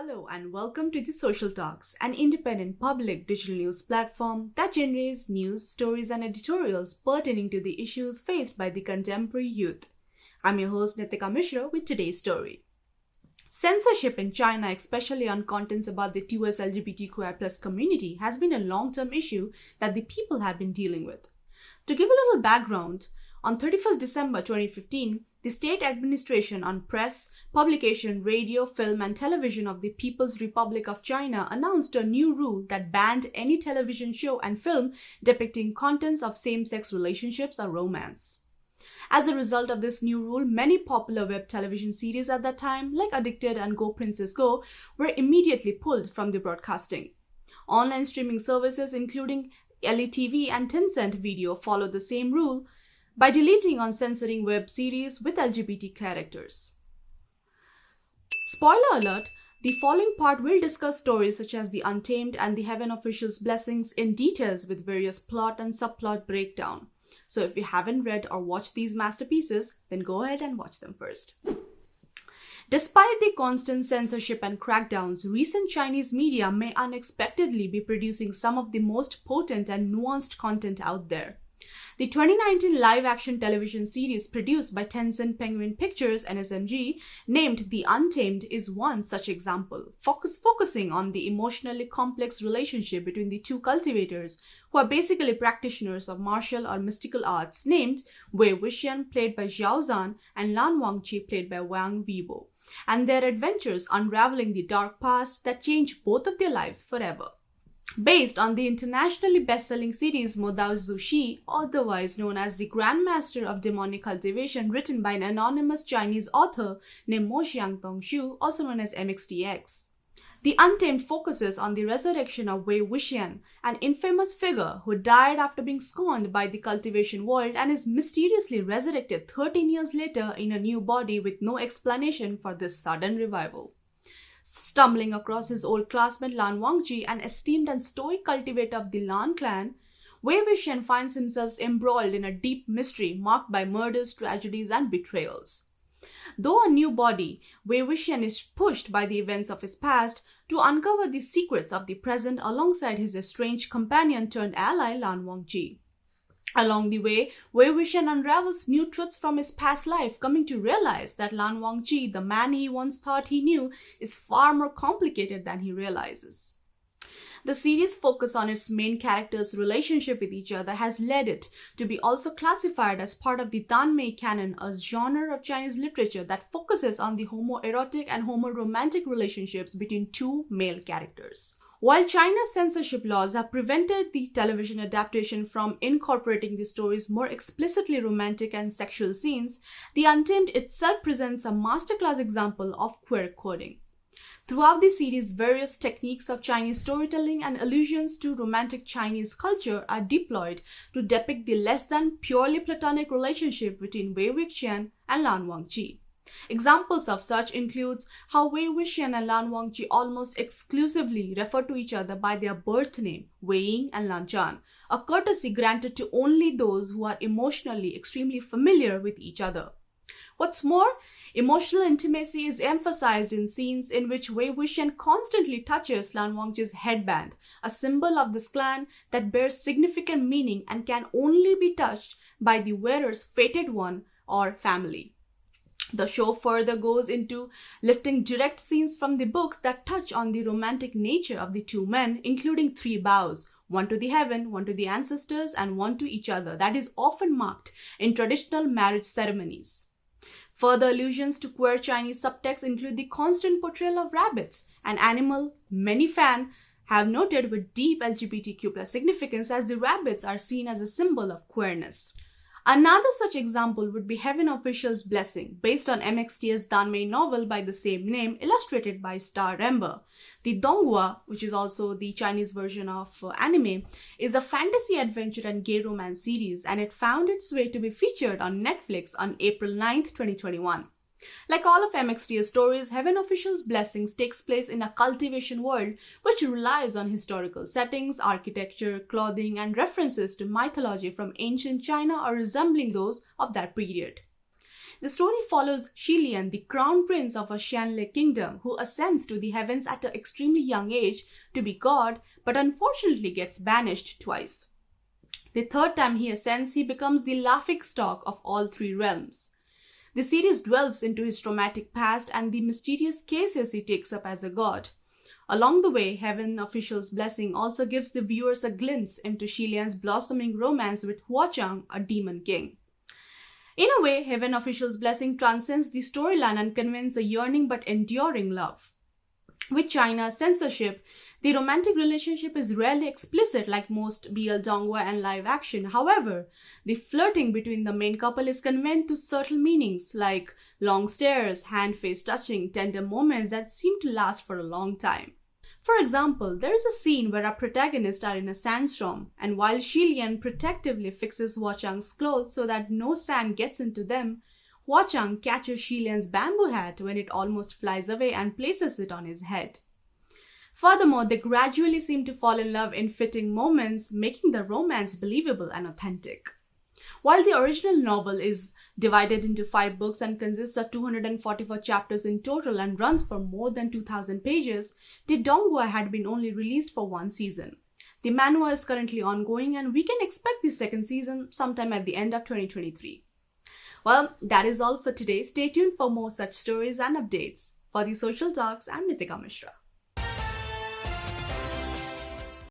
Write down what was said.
Hello and welcome to The Social Talks, an independent public digital news platform that generates news, stories and editorials pertaining to the issues faced by the contemporary youth. I'm your host Nitika Mishra with today's story. Censorship in China, especially on contents about the 2S LGBTQI+ community, has been a long-term issue that the people have been dealing with. To give a little background, on 31st December 2015, the State Administration on Press, Publication, Radio, Film and Television of the People's Republic of China announced a new rule that banned any television show and film depicting contents of same-sex relationships or romance. As a result of this new rule, many popular web television series at that time, like Addicted and Go Princess Go, were immediately pulled from the broadcasting. Online streaming services including LETV and Tencent Video followed the same rule by deleting or censoring web series with LGBT characters. Spoiler alert, the following part will discuss stories such as the Untamed and the Heaven Official's Blessings in details with various plot and subplot breakdown. So if you haven't read or watched these masterpieces, then go ahead and watch them first. Despite the constant censorship and crackdowns, recent Chinese media may unexpectedly be producing some of the most potent and nuanced content out there. The 2019 live-action television series produced by Tencent Penguin Pictures (NSMG) named The Untamed is one such example, focusing on the emotionally complex relationship between the two cultivators who are basically practitioners of martial or mystical arts named Wei Wuxian played by Xiao Zhan and Lan Wangqi played by Wang Weibo, and their adventures unraveling the dark past that changed both of their lives forever. Based on the internationally best-selling series Mo Dao Zu Shi, otherwise known as the Grandmaster of Demonic Cultivation, written by an anonymous Chinese author named Mo Xiangtong Xu, also known as MXTX. The Untamed focuses on the resurrection of Wei Wuxian, an infamous figure who died after being scorned by the cultivation world and is mysteriously resurrected 13 years later in a new body with no explanation for this sudden revival. Stumbling across his old classmate Lan Wangqi, an esteemed and stoic cultivator of the Lan clan, Wei Wuxian finds himself embroiled in a deep mystery marked by murders, tragedies and betrayals. Though a new body, Wei Wuxian is pushed by the events of his past to uncover the secrets of the present alongside his estranged companion turned ally Lan Wangqi. Along the way, Wei Wuxian unravels new truths from his past life, coming to realize that Lan Wangqi, the man he once thought he knew, is far more complicated than he realizes. The series' focus on its main characters' relationship with each other has led it to be also classified as part of the Danmei canon, a genre of Chinese literature that focuses on the homoerotic and homoromantic relationships between two male characters. While China's censorship laws have prevented the television adaptation from incorporating the story's more explicitly romantic and sexual scenes, The Untamed itself presents a masterclass example of queer coding. Throughout the series, various techniques of Chinese storytelling and allusions to romantic Chinese culture are deployed to depict the less than purely platonic relationship between Wei Wuxian and Lan Wangqi. Examples of such includes how Wei Wuxian and Lan Wangqi almost exclusively refer to each other by their birth name, Wei Ying and Lan Zhan, a courtesy granted to only those who are emotionally extremely familiar with each other. What's more, emotional intimacy is emphasized in scenes in which Wei Wuxian constantly touches Lan Wangqi's headband, a symbol of this clan that bears significant meaning and can only be touched by the wearer's fated one or family. The show further goes into lifting direct scenes from the books that touch on the romantic nature of the two men, including 3 vows, one to the heaven, one to the ancestors, and one to each other, that is often marked in traditional marriage ceremonies. Further allusions to queer Chinese subtext include the constant portrayal of rabbits, an animal many fans have noted with deep LGBTQ+ significance, as the rabbits are seen as a symbol of queerness. Another such example would be Heaven Official's Blessing, based on MXT's Danmei novel by the same name, illustrated by Star Rember. The Donghua, which is also the Chinese version of anime, is a fantasy adventure and gay romance series, and it found its way to be featured on Netflix on April 9, 2021. Like all of MXT's stories, Heaven Official's Blessings takes place in a cultivation world which relies on historical settings, architecture, clothing, and references to mythology from ancient China or resembling those of that period. The story follows Shilian, the crown prince of a Xianle kingdom, who ascends to the heavens at an extremely young age to be god, but unfortunately gets banished twice. The third time he ascends, he becomes the laughingstock of all three realms. The series delves into his traumatic past and the mysterious cases he takes up as a god. Along the way, Heaven Official's Blessing also gives the viewers a glimpse into Shilian's blossoming romance with Huachang, a demon king. In a way, Heaven Official's Blessing transcends the storyline and conveys a yearning but enduring love. With China's censorship, the romantic relationship is rarely explicit like most BL Donghua and live action. However, the flirting between the main couple is conveyed to subtle meanings like long stares, hand-face touching, tender moments that seem to last for a long time. For example, there is a scene where our protagonists are in a sandstorm, and while Shilian protectively fixes Huachang's clothes so that no sand gets into them, Huachang catches Shilian's bamboo hat when it almost flies away and places it on his head. Furthermore, they gradually seem to fall in love in fitting moments, making the romance believable and authentic. While the original novel is divided into 5 books and consists of 244 chapters in total and runs for more than 2,000 pages, the Donghua had been only released for 1 season. The manhwa is currently ongoing and we can expect the second season sometime at the end of 2023. Well, that is all for today. Stay tuned for more such stories and updates. For the Social Talks, I'm Nitika Mishra.